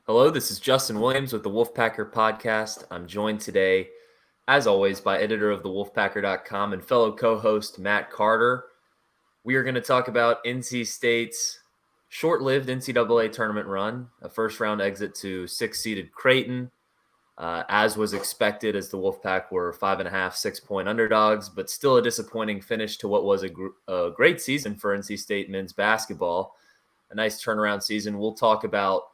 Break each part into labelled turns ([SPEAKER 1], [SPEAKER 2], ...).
[SPEAKER 1] Hello, this is Justin Williams with the Wolfpacker podcast. I'm joined today, as always, by editor of the wolfpacker.com and fellow co-host Matt Carter. We are going to talk about NC State's short-lived NCAA tournament run, a first-round exit to six-seeded Creighton, as was expected, as the Wolfpack were 5.5, 6-point underdogs, but still a disappointing finish to what was a great season for NC State men's basketball. A nice turnaround season. We'll talk about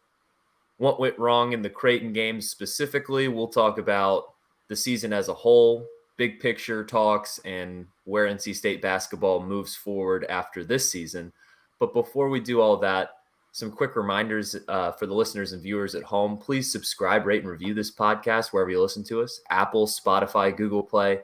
[SPEAKER 1] what went wrong in the Creighton games specifically. We'll talk about the season as a whole, big picture talks, and where NC State basketball moves forward after this season. But before we do all that, some quick reminders for the listeners and viewers at home. Please subscribe, rate, and review this podcast wherever you listen to us: Apple, Spotify, Google Play.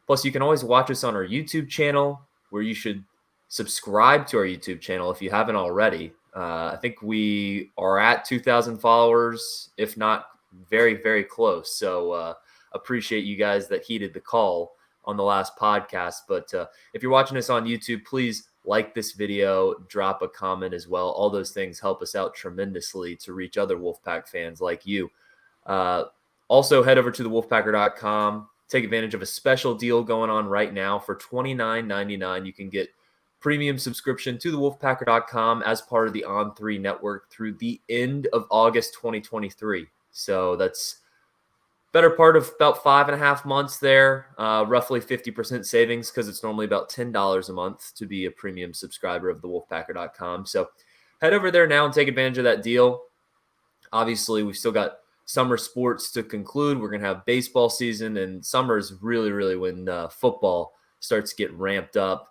[SPEAKER 1] Plus, you can always watch us on our YouTube channel, where you should subscribe to our YouTube channel if you haven't already. I think we are at 2,000 followers, if not very, very close. So appreciate you guys that heeded the call on the last podcast. But if you're watching us on YouTube, please like this video, drop a comment as well. All those things help us out tremendously to reach other Wolfpack fans like you. Also, head over to thewolfpacker.com. Take advantage of a special deal going on right now. For $29.99, you can get premium subscription to thewolfpacker.com as part of the On3 network through the end of August 2023. So that's better part of about 5.5 months there, roughly 50% savings, because it's normally about $10 a month to be a premium subscriber of thewolfpacker.com. So head over there now and take advantage of that deal. Obviously, we've still got summer sports to conclude. We're going to have baseball season, and summer is really when football starts to get ramped up.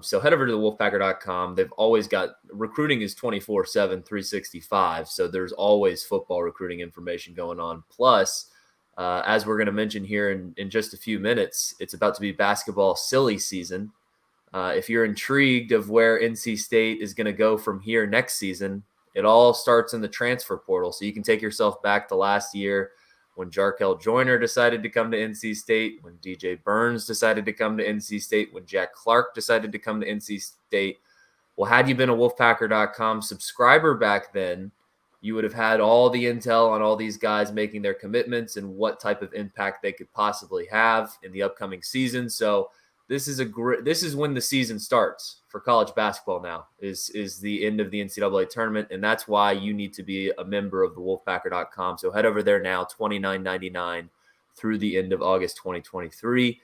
[SPEAKER 1] So head over to thewolfpacker.com. They've always got recruiting is 24/7, 365. So there's always football recruiting information going on. Plus, as we're going to mention here in just a few minutes, it's about to be basketball silly season. If you're intrigued of where NC State is going to go from here next season, it all starts in the transfer portal. So you can take yourself back to last year when Jarkel Joyner decided to come to NC State, when DJ Burns decided to come to NC State, when Jack Clark decided to come to NC State. Well, had you been a wolfpacker.com subscriber back then, you would have had all the intel on all these guys making their commitments and what type of impact they could possibly have in the upcoming season. So this is when the season starts for college basketball now, is the end of the NCAA tournament, and that's why you need to be a member of the wolfpacker.com. So head over there now, $29.99 through the end of August 2023.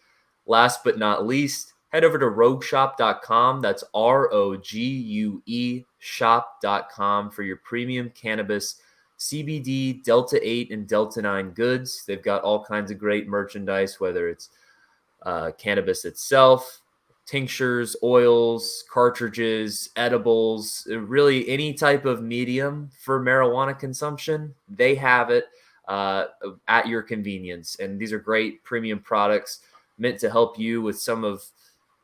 [SPEAKER 1] Last but not least, head over to rogueshop.com. That's ROGUE shop.com for your premium cannabis, CBD, Delta 8, and Delta 9 goods. They've got all kinds of great merchandise, whether it's cannabis itself, tinctures, oils, cartridges, edibles, really any type of medium for marijuana consumption. They have it at your convenience. And these are great premium products meant to help you with some of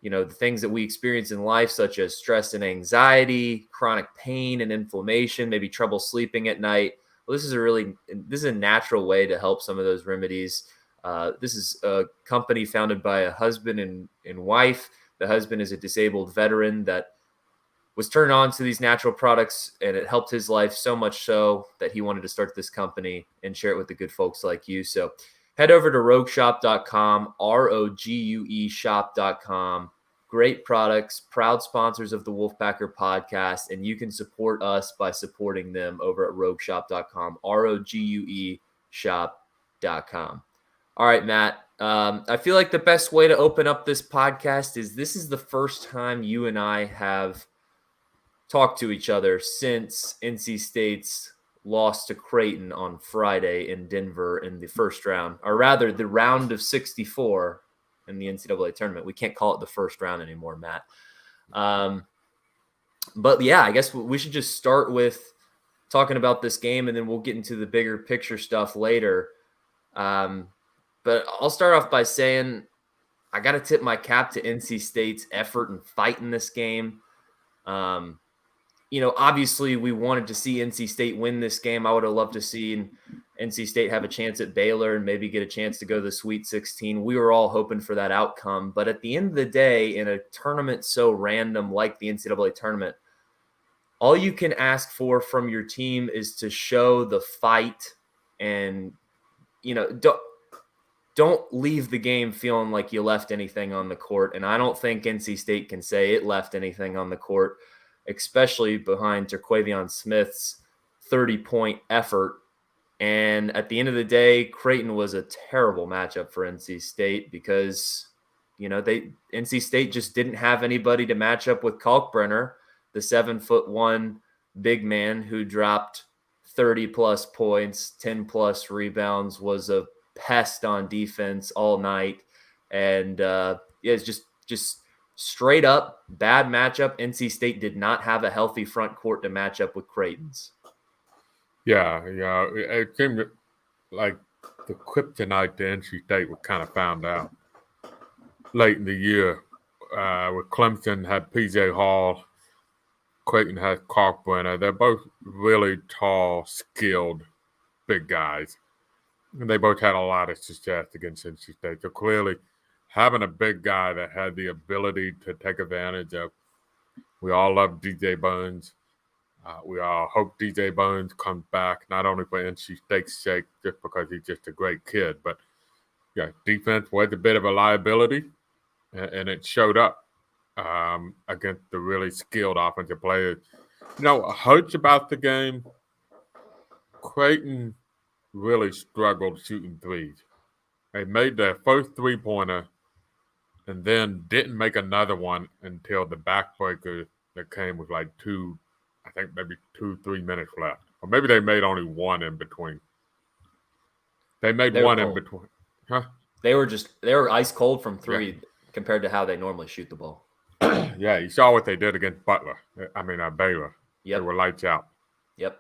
[SPEAKER 1] the things that we experience in life, such as stress and anxiety, chronic pain and inflammation, maybe trouble sleeping at night. Well, this is a natural way to help some of those remedies. This is a company founded by a husband and wife. The husband is a disabled veteran that was turned on to these natural products, and it helped his life so much so that he wanted to start this company and share it with the good folks like you. So head over to rogueshop.com, ROGUE shop.com. Great products, proud sponsors of the Wolfpacker podcast, and you can support us by supporting them over at rogueshop.com, ROGUE shop.com. All right, Matt. I feel like the best way to open up this podcast is this is the first time you and I have talked to each other since NC State's loss to Creighton on Friday in Denver in the first round, or rather the round of 64 in the NCAA tournament. We can't call it the first round anymore, Matt. But yeah, I guess we should just start with talking about this game, and then we'll get into the bigger picture stuff later. But I'll start off by saying I got to tip my cap to NC State's effort and fight in this game. Obviously we wanted to see NC State win this game. I would have loved to see NC State have a chance at Baylor and maybe get a chance to go to the Sweet 16. We were all hoping for that outcome. But at the end of the day, in a tournament so random like the NCAA tournament, all you can ask for from your team is to show the fight and, don't leave the game feeling like you left anything on the court. And I don't think NC State can say it left anything on the court, especially behind Terquavion Smith's 30-point effort. And at the end of the day, Creighton was a terrible matchup for NC State because, NC State just didn't have anybody to match up with Kalkbrenner, the 7'1" big man who dropped 30 plus points, 10 plus rebounds, was a pest on defense all night. And it's just straight up bad matchup. NC State did not have a healthy front court to match up with Creighton's.
[SPEAKER 2] Yeah. It seemed like the kryptonite to NC State was kind of found out late in the year. With Clemson had PJ Hall, Creighton has Kalkbrenner. They're both really tall, skilled, big guys. And they both had a lot of success against NC State. So clearly, having a big guy that had the ability to take advantage of, we all love DJ Burns. We all hope DJ Burns comes back, not only for NC State's sake, just because he's just a great kid, but defense was a bit of a liability, and it showed up against the really skilled offensive players. What hurts about the game, Creighton really struggled shooting threes. They made their first three-pointer and then didn't make another one until the backbreaker that came with like maybe 2-3 minutes left. Or maybe they made only one in between. They made one in between. Huh?
[SPEAKER 1] They were ice cold from three compared to how they normally shoot the ball.
[SPEAKER 2] Yeah, you saw what they did against Baylor. Yep. They were lights out.
[SPEAKER 1] Yep.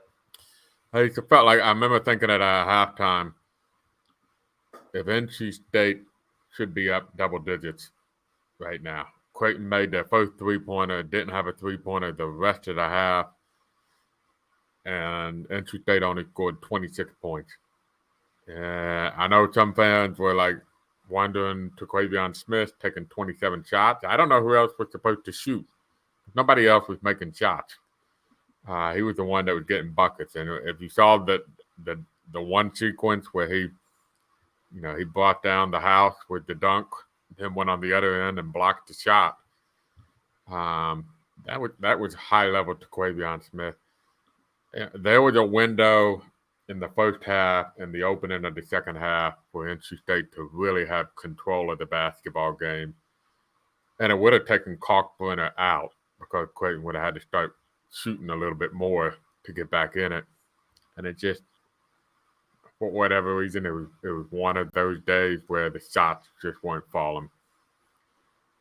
[SPEAKER 2] I felt like I remember thinking at halftime, if NC State should be up double digits right now. Creighton made their first three-pointer, didn't have a three-pointer the rest of the half, and NC State only scored 26 points. I know some fans were like wondering Terquavion Smith taking 27 shots. I don't know who else was supposed to shoot. Nobody else was making shots. He was the one that was getting buckets. And if you saw the one sequence where he brought down the house with the dunk, then went on the other end and blocked the shot. That was high level Terquavion Smith. There was a window in the first half and the opening of the second half for NC State to really have control of the basketball game. And it would have taken Kalkbrenner out because Creighton would have had to start shooting a little bit more to get back in it. And it just, for whatever reason, it was one of those days where the shots just weren't falling.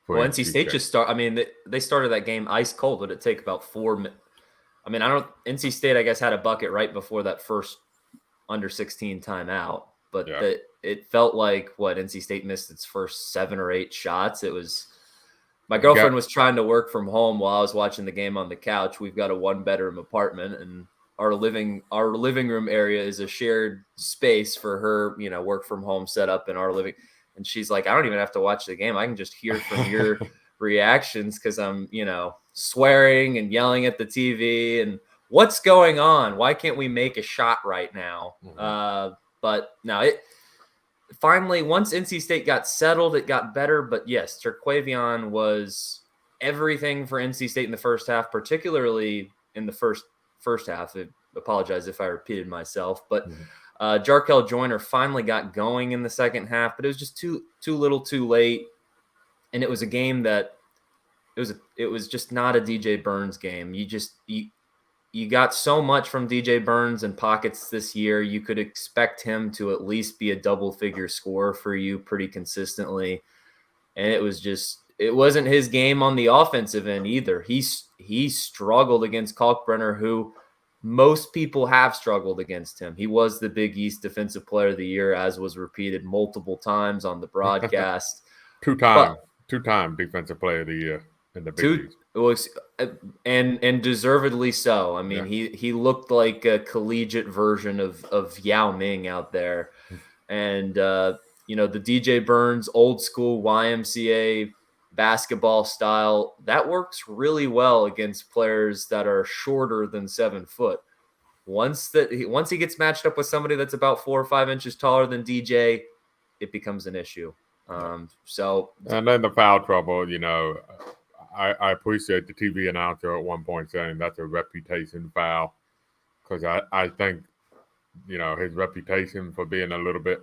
[SPEAKER 1] Well, NC State they started that game ice cold. Would it take about 4 minutes? NC State, I guess, had a bucket right before that first under 16 timeout, but it felt like NC State missed its first 7 or 8 shots. It was, my girlfriend was trying to work from home while I was watching the game on the couch. We've got a 1-bedroom apartment, and our living room area is a shared space for her, work from home setup in our living. And she's like, I don't even have to watch the game. I can just hear from your reactions because I'm, swearing and yelling at the TV and what's going on? Why can't we make a shot right now? Mm-hmm. But no, finally, once NC State got settled, it got better. But yes, Terquavion was everything for NC State in the first half, particularly in the first half. I apologize if I repeated myself, but Jarkel Joyner finally got going in the second half, but it was just too little, too late, and it was a game that it was just not a DJ Burns game. You got so much from DJ Burns in pockets this year. You could expect him to at least be a double-figure scorer for you pretty consistently. And it wasn't his game on the offensive end either. He struggled against Kalkbrenner, who most people have struggled against him. He was the Big East Defensive Player of the Year, as was repeated multiple times on the broadcast.
[SPEAKER 2] Two-time Defensive Player of the Year in the Big East.
[SPEAKER 1] It was, and deservedly so. I mean, he looked like a collegiate version of Yao Ming out there. And, the DJ Burns old school YMCA basketball style, that works really well against players that are shorter than 7 foot. Once he gets matched up with somebody that's about 4 or 5 inches taller than DJ, it becomes an issue.
[SPEAKER 2] And then the foul trouble, I appreciate the TV announcer at one point saying that's a reputation foul, because I think, his reputation for being a little bit,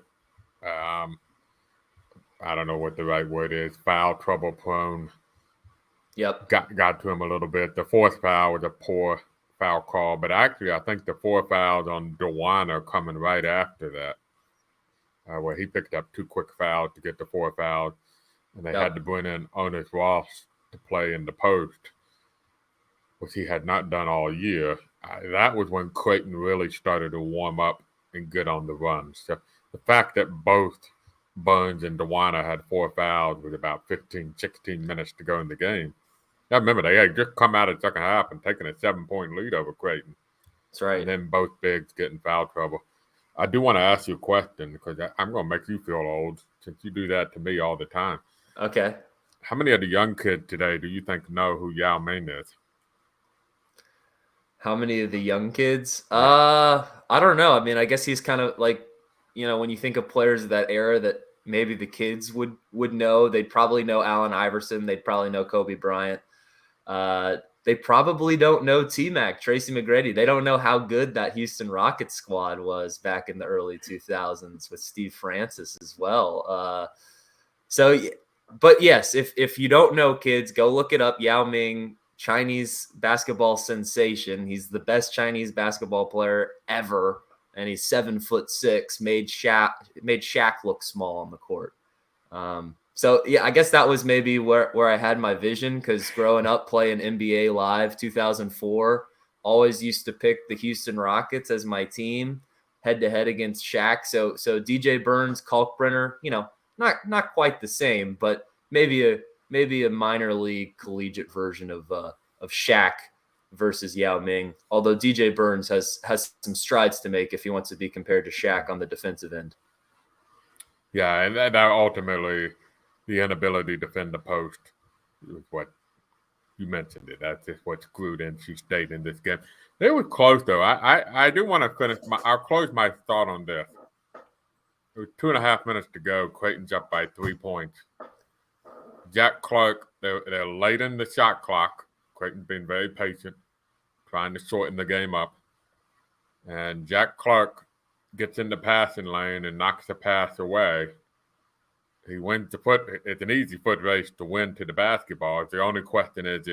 [SPEAKER 2] I don't know what the right word is, foul trouble prone.
[SPEAKER 1] Yep.
[SPEAKER 2] Got to him a little bit. The fourth foul was a poor foul call, but actually I think the 4 fouls on DeWine are coming right after that, where he picked up 2 quick fouls to get the 4 fouls, and they had to bring in Onis Ross to play in the post, which he had not done all year. That was when Creighton really started to warm up and get on the run. So the fact that both Burns and DeWine had 4 fouls with about 15, 16 minutes to go in the game. I remember they had just come out of the second half and taken a 7-point lead over Creighton.
[SPEAKER 1] That's right.
[SPEAKER 2] And then both bigs get in foul trouble. I do want to ask you a question, because I'm going to make you feel old, since you do that to me all the time.
[SPEAKER 1] Okay.
[SPEAKER 2] How many of the young kids today do you think know who Yao Ming is?
[SPEAKER 1] How many of the young kids? I don't know. I mean, I guess he's kind of like, when you think of players of that era that maybe the kids would know, they'd probably know Allen Iverson. They'd probably know Kobe Bryant. They probably don't know T-Mac, Tracy McGrady. They don't know how good that Houston Rockets squad was back in the early 2000s with Steve Francis as well. But yes, if you don't know, kids, go look it up. Yao Ming, Chinese basketball sensation. He's the best Chinese basketball player ever, and he's 7'6". Made Shaq look small on the court. So yeah, I guess that was maybe where I had my vision, because growing up playing NBA Live 2004, always used to pick the Houston Rockets as my team head to head against Shaq. So DJ Burns, Kalkbrenner, not quite the same, but maybe a minor league collegiate version of Shaq versus Yao Ming. Although DJ Burns has some strides to make if he wants to be compared to Shaq on the defensive end.
[SPEAKER 2] Yeah, and that ultimately, the inability to defend the post is what you mentioned. That's just what screwed NC State in this game. They were close, though. I do want to finish. I'll close my thought on this. It was 2.5 minutes to go. Creighton's up by 3 points. Jack Clark, they're late in the shot clock. Creighton's been very patient, trying to shorten the game up. And Jack Clark gets in the passing lane and knocks the pass away. He wins the foot. It's an easy foot race to win to the basketball. The only question is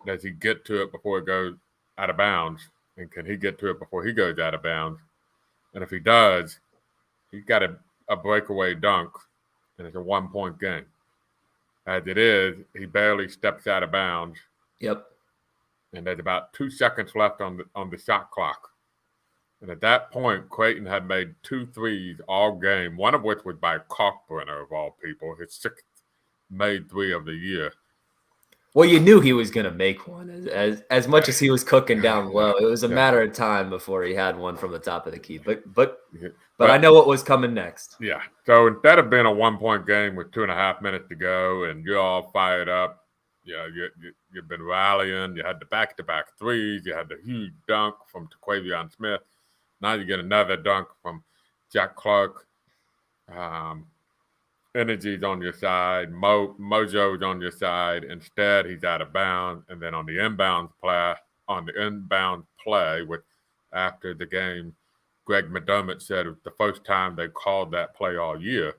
[SPEAKER 2] does he get to it before it goes out of bounds? And can he get to it before he goes out of bounds? And if he does, he's got a breakaway dunk, and it's a 1-point game. As it is, he barely steps out of bounds.
[SPEAKER 1] Yep.
[SPEAKER 2] And there's about 2 seconds left on the shot clock. And at that point, Creighton had made 2 threes all game, one of which was by Kalkbrenner, of all people, his 6th made 3 of the year.
[SPEAKER 1] Well, you knew he was going to make one. As much as he was cooking down low, it was a matter of time before he had one from the top of the key. But I know what was coming next.
[SPEAKER 2] Yeah. So instead of being a 1-point game with 2.5 minutes to go and you're all fired up, you've been rallying. You had the back-to-back threes. You had the huge dunk from Taquavion Smith. Now you get another dunk from Jack Clark. Energy's on your side. Mojo's on your side. Instead, he's out of bounds. And then on the inbound play, which after the game, Greg McDermott said it was the first time they called that play all year.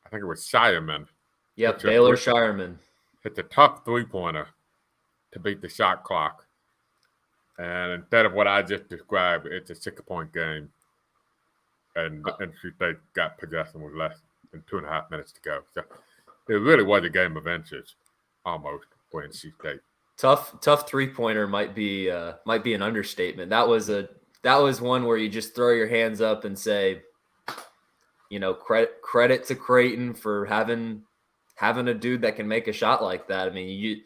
[SPEAKER 2] I think it was Shireman.
[SPEAKER 1] Yep, Baylor Shireman.
[SPEAKER 2] It's a tough 3-pointer to beat the shot clock. And instead of what I just described, it's a 6-point game. And NC State got possession with less than 2.5 minutes to go. So it really was a game of inches, almost, for NC State.
[SPEAKER 1] Tough 3-pointer might be an understatement. That was one where you just throw your hands up and say, credit to Creighton for having a dude that can make a shot like that. I mean,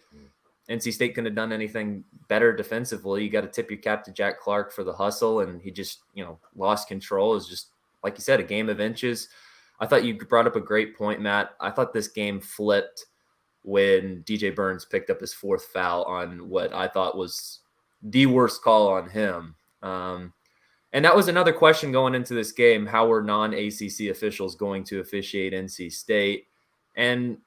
[SPEAKER 1] NC State couldn't have done anything better defensively. You got to tip your cap to Jack Clark for the hustle, and he just, lost control. It's just, like you said, a game of inches. I thought you brought up a great point, Matt. I thought this game flipped when DJ Burns picked up his fourth foul on what I thought was the worst call on him. And that was another question going into this game. How were non-ACC officials going to officiate NC State? And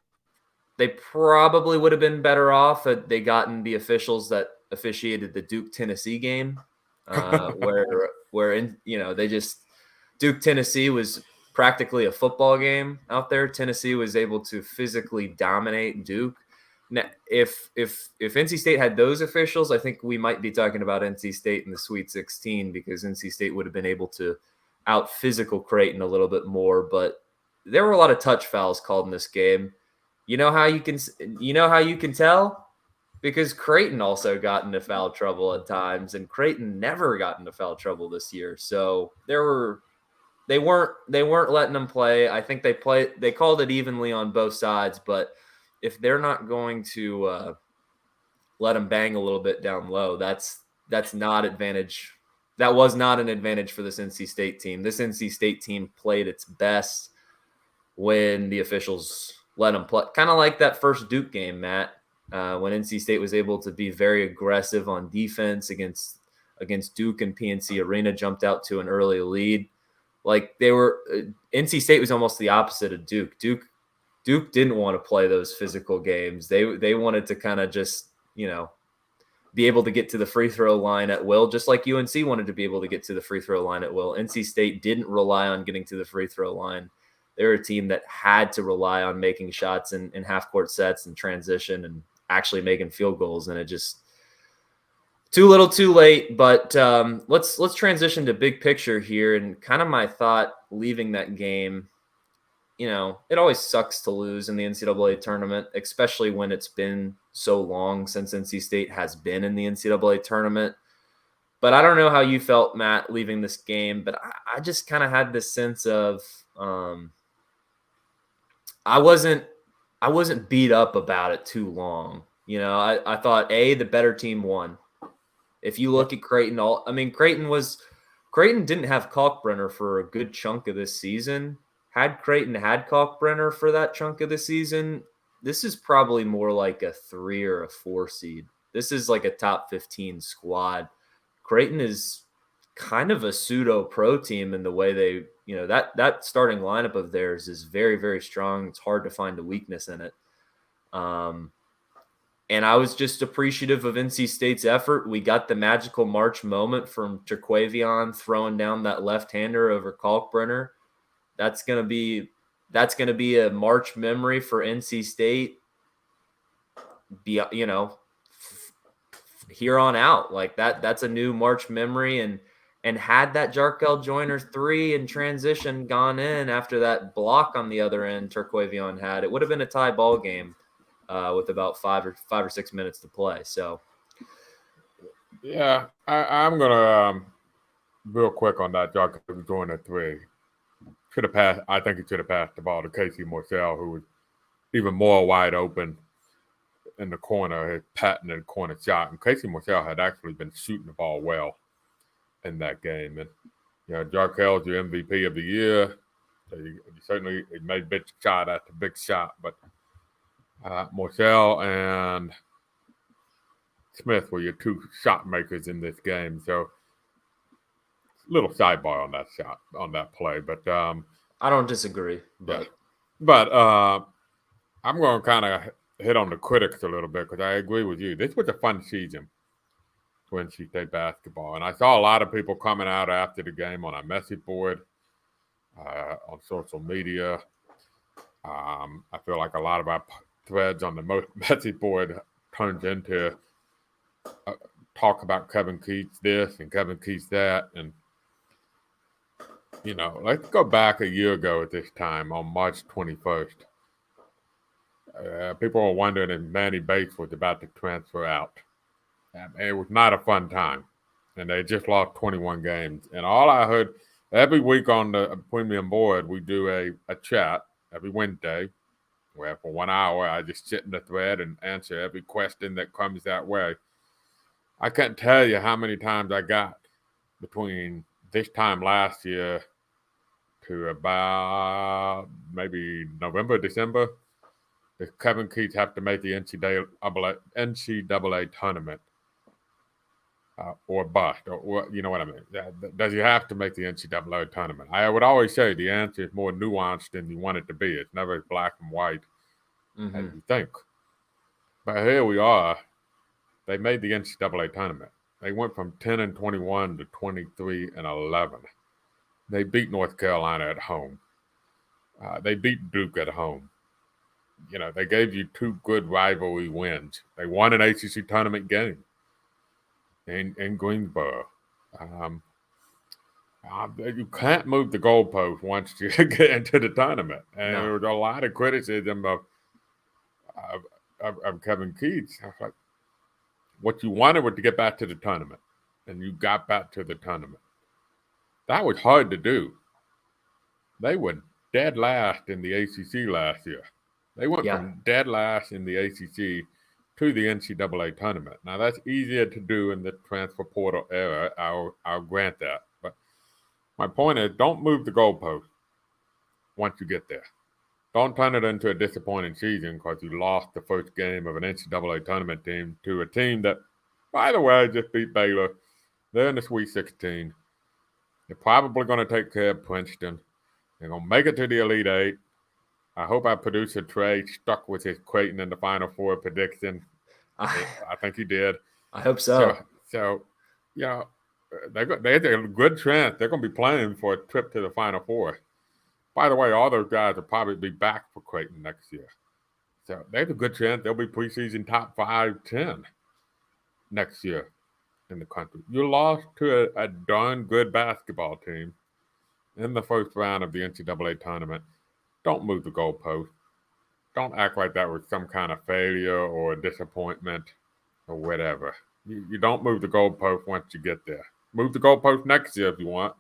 [SPEAKER 1] they probably would have been better off had they gotten the officials that officiated the Duke-Tennessee game, they just Duke-Tennessee was practically a football game out there. Tennessee was able to physically dominate Duke. Now, if NC State had those officials, I think we might be talking about NC State in the Sweet 16 because NC State would have been able to out physical Creighton a little bit more. But there were a lot of touch fouls called in this game. You know how you can tell? Because Creighton also got into foul trouble at times, and Creighton never got into foul trouble this year. So they weren't letting them play. I think they called it evenly on both sides, but if they're not going to let them bang a little bit down low, that's not advantage. That was not an advantage for this NC State team. This NC State team played its best when the officials let them play. Kind of like that first Duke game, Matt, when NC State was able to be very aggressive on defense against Duke, and PNC Arena jumped out to an early lead. Like NC State was almost the opposite of Duke. Duke didn't want to play those physical games. They wanted to kind of just, be able to get to the free throw line at will, just like UNC wanted to be able to get to the free throw line at will. NC State didn't rely on getting to the free throw line. They're a team that had to rely on making shots in half-court sets and transition and actually making field goals, and it just too little too late. But let's transition to big picture here and kind of my thought leaving that game. It always sucks to lose in the NCAA tournament, especially when it's been so long since NC State has been in the NCAA tournament. But I don't know how you felt, Matt, leaving this game, but I just kind of had this sense of I wasn't beat up about it too long. I thought, the better team won. If you look at Creighton, Creighton didn't have Kalkbrenner for a good chunk of this season. Had Creighton had Kalkbrenner for that chunk of the season, this is probably more like a 3 or a 4 seed. This is like a top 15 squad. Creighton is kind of a pseudo pro team in the way they, that starting lineup of theirs is very, very strong. It's hard to find a weakness in it. And I was just appreciative of NC State's effort. We got the magical March moment from Terquavion throwing down that left-hander over Kalkbrenner. That's gonna be a March memory for NC State. Here on out, like that's a new March memory. And had that Jarkel Joyner 3 in transition gone in after that block on the other end Terquavion had, it would have been a tie ball game with about 5 or 6 minutes to play. So
[SPEAKER 2] yeah, I'm gonna real quick on that Jarkel Joyner 3. Should have passed. I think he should have passed the ball to Casey Morcell, who was even more wide open in the corner, his patented corner shot. And Casey Morcell had actually been shooting the ball well in that game. And Jarkel's your MVP of the year. So he certainly made big shot after big shot, but Morcell and Smith were your two shot makers in this game. So little sidebar on that shot, on that play, but
[SPEAKER 1] I don't disagree.
[SPEAKER 2] But I'm going to kind of hit on the critics a little bit because I agree with you. This was a fun season for NC State basketball, and I saw a lot of people coming out after the game on our message board, on social media. I feel like a lot of our threads on the message board turns into talk about Kevin Keats this and Kevin Keats that, and let's go back a year ago at this time on March 21st. People were wondering if Manny Bates was about to transfer out. It was not a fun time. And they just lost 21 games. And all I heard, every week on the premium board, we do a chat every Wednesday where for 1 hour I just sit in the thread and answer every question that comes that way. I can't tell you how many times I got between this time last year to about maybe November, December, the Kevin Keats have to make the NCAA tournament or bust, or you know what I mean? Does he have to make the NCAA tournament? I would always say the answer is more nuanced than you want it to be. It's never as black and white as you think. But here we are. They made the NCAA tournament. They went from 10-21 to 23-11. They beat North Carolina at home. They beat Duke at home. You know, they gave you two good rivalry wins. They won an ACC tournament game in Greensboro. You can't move the goalpost once you get into the tournament. And there was a lot of criticism of Kevin Keats. I was like, what you wanted was to get back to the tournament, and you got back to the tournament. That was hard to do. They were dead last in the ACC last year. They went from dead last in the ACC to the NCAA tournament. Now, that's easier to do in the transfer portal era. I'll grant that. But my point is, don't move the goalpost once you get there. Don't turn it into a disappointing season because you lost the first game of an NCAA tournament team to a team that, by the way, just beat Baylor. They're in the Sweet 16. They're probably going to take care of Princeton. They're going to make it to the Elite Eight. I hope our producer Trey stuck with his Creighton in the Final Four prediction. I think he did.
[SPEAKER 1] I hope so.
[SPEAKER 2] So you know, they have a good chance. They're going to be playing for a trip to the Final Four. By the way, all those guys will probably be back for Creighton next year. So they have a good chance they'll be preseason top 5, 10 next year in the country. You lost to a darn good basketball team in the first round of the NCAA tournament. Don't move the goalpost. Don't act like that was some kind of failure or a disappointment or whatever. You don't move the goalpost once you get there. Move the goalpost next year if you want.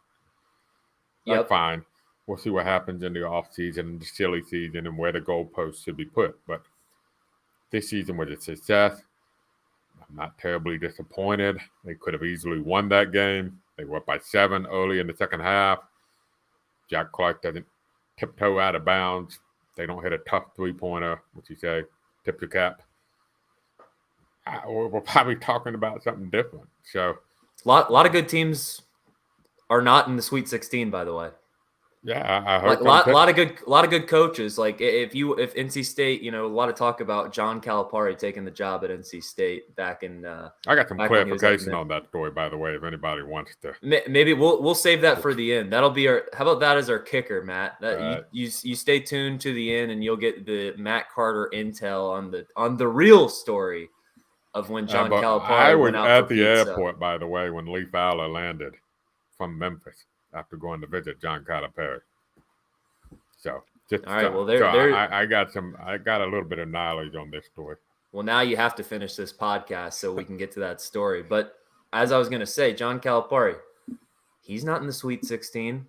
[SPEAKER 2] That's fine. We'll see what happens in the offseason and the silly season and where the goalposts should be put. But this season was a success. I'm not terribly disappointed. They could have easily won that game. They were up by 7 early in the second half. Jack Clark doesn't tiptoe out of bounds. They don't hit a tough three-pointer, what you say, tip your cap. We're probably talking about something different. So,
[SPEAKER 1] a lot of good teams are not in the Sweet 16, by the way.
[SPEAKER 2] Yeah, I heard
[SPEAKER 1] a lot of good coaches. Like if NC State, you know, a lot of talk about John Calipari taking the job at NC State back in.
[SPEAKER 2] I got some clarification on that story, by the way, if anybody wants to.
[SPEAKER 1] Maybe we'll save that for the end. That'll be our. How about that as our kicker, Matt? You stay tuned to the end, and you'll get the Matt Carter intel on the real story of when John Calipari went out
[SPEAKER 2] at the airport, by the way, when Lee Fowler landed from Memphis after going to visit John Calipari. So, just
[SPEAKER 1] all right. Well,
[SPEAKER 2] I got a little bit of knowledge on this story.
[SPEAKER 1] Well, now you have to finish this podcast so we can get to that story. But as I was going to say, John Calipari, he's not in the Sweet 16.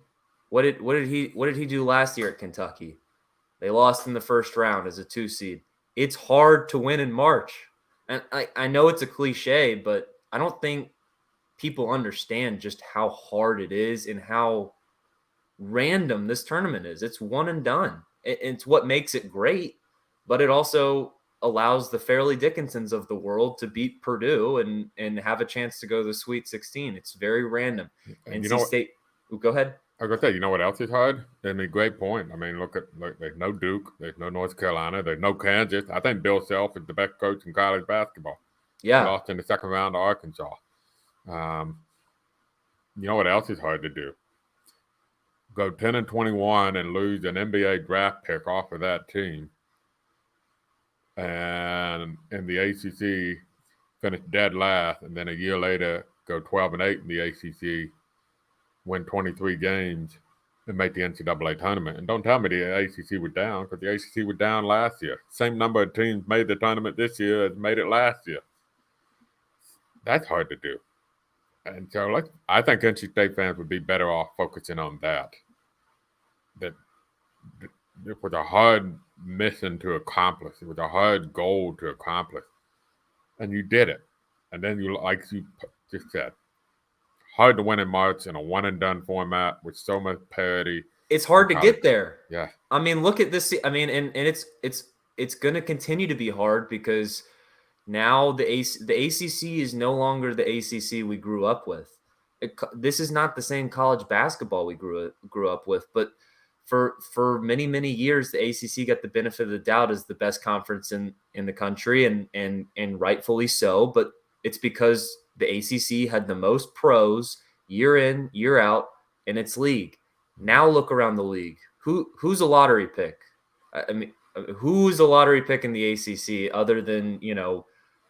[SPEAKER 1] What did he do last year at Kentucky? They lost in the first round as a 2 seed. It's hard to win in March. And I know it's a cliche, but I don't think people understand just how hard it is and how random this tournament is. It's one and done. It's what makes it great, but it also allows the Fairleigh Dickinsons of the world to beat Purdue and have a chance to go to the Sweet 16. It's very random. And NC State. Go ahead.
[SPEAKER 2] I was going to say, you know what else is hard? I mean, great point. I mean, look, there's no Duke, there's no North Carolina, there's no Kansas. I think Bill Self is the best coach in college basketball.
[SPEAKER 1] Yeah.
[SPEAKER 2] He lost in the second round to Arkansas. You know what else is hard to do? Go 10-21 and lose an NBA draft pick off of that team. And in the ACC, finish dead last, and then a year later go 12-8 in the ACC, win 23 games, and make the NCAA tournament. And don't tell me the ACC was down, because the ACC was down last year. Same number of teams made the tournament this year as made it last year. That's hard to do. And so I think NC State fans would be better off focusing on that. That it was a hard mission to accomplish. It was a hard goal to accomplish. And you did it. And then like you just said, hard to win in March in a one-and-done format with so much parity.
[SPEAKER 1] it's hard to get there.
[SPEAKER 2] Yeah.
[SPEAKER 1] I mean, look at this. I mean, and it's going to continue to be hard because now the ACC is no longer the ACC we grew up with. This is not the same college basketball we grew up with, but for many years the ACC got the benefit of the doubt as the best conference in the country, and rightfully so. But it's because the ACC had the most pros year in, year out in its league. Now look around the league. Who's a lottery pick? I mean, who's a lottery pick in the ACC other than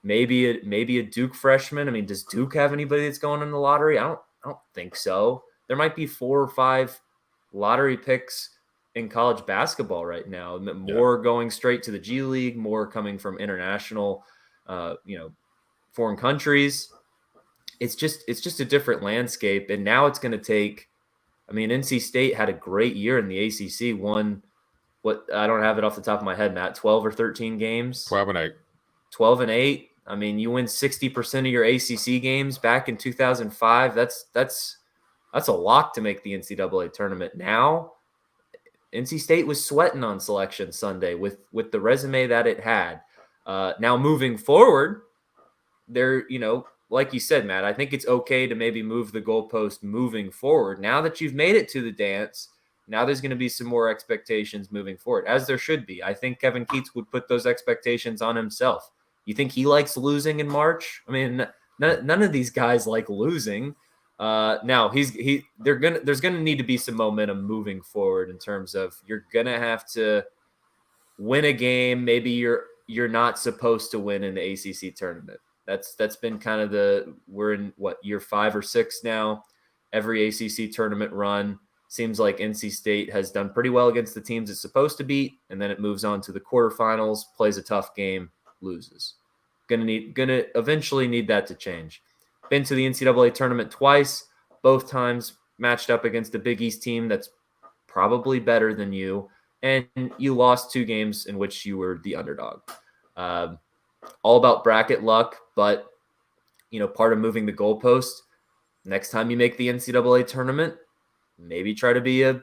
[SPEAKER 1] maybe a Duke freshman? I mean, does Duke have anybody that's going in the lottery? I don't think so. There might be 4 or 5 lottery picks in college basketball right now. More going straight to the G League, more coming from international, foreign countries. It's just a different landscape, and now it's going to take. I mean, NC State had a great year in the ACC. Won what I don't have it off the top of my head, Matt. 12 or 13 games.
[SPEAKER 2] 12-8.
[SPEAKER 1] 12-8. I mean, you win 60% of your ACC games back in 2005. That's a lot to make the NCAA tournament. Now, NC State was sweating on Selection Sunday with the resume that it had. Now, moving forward, they're like you said, Matt, I think it's okay to maybe move the goalpost moving forward. Now that you've made it to the dance, now there's going to be some more expectations moving forward, as there should be. I think Kevin Keatts would put those expectations on himself. You think he likes losing in March? I mean, none of these guys like losing. Now there's gonna need to be some momentum moving forward in terms of you're gonna have to win a game. Maybe you're not supposed to win in the ACC tournament. That's been kind of we're in year 5 or 6 now. Every ACC tournament run seems like NC State has done pretty well against the teams it's supposed to beat, and then it moves on to the quarterfinals, plays a tough game, loses. Gonna eventually need that to change. Been to the NCAA tournament twice, both times matched up against a Big East team that's probably better than you, and you lost 2 games in which you were the underdog. All about bracket luck, but part of moving the goalpost. Next time you make the NCAA tournament, maybe try to be a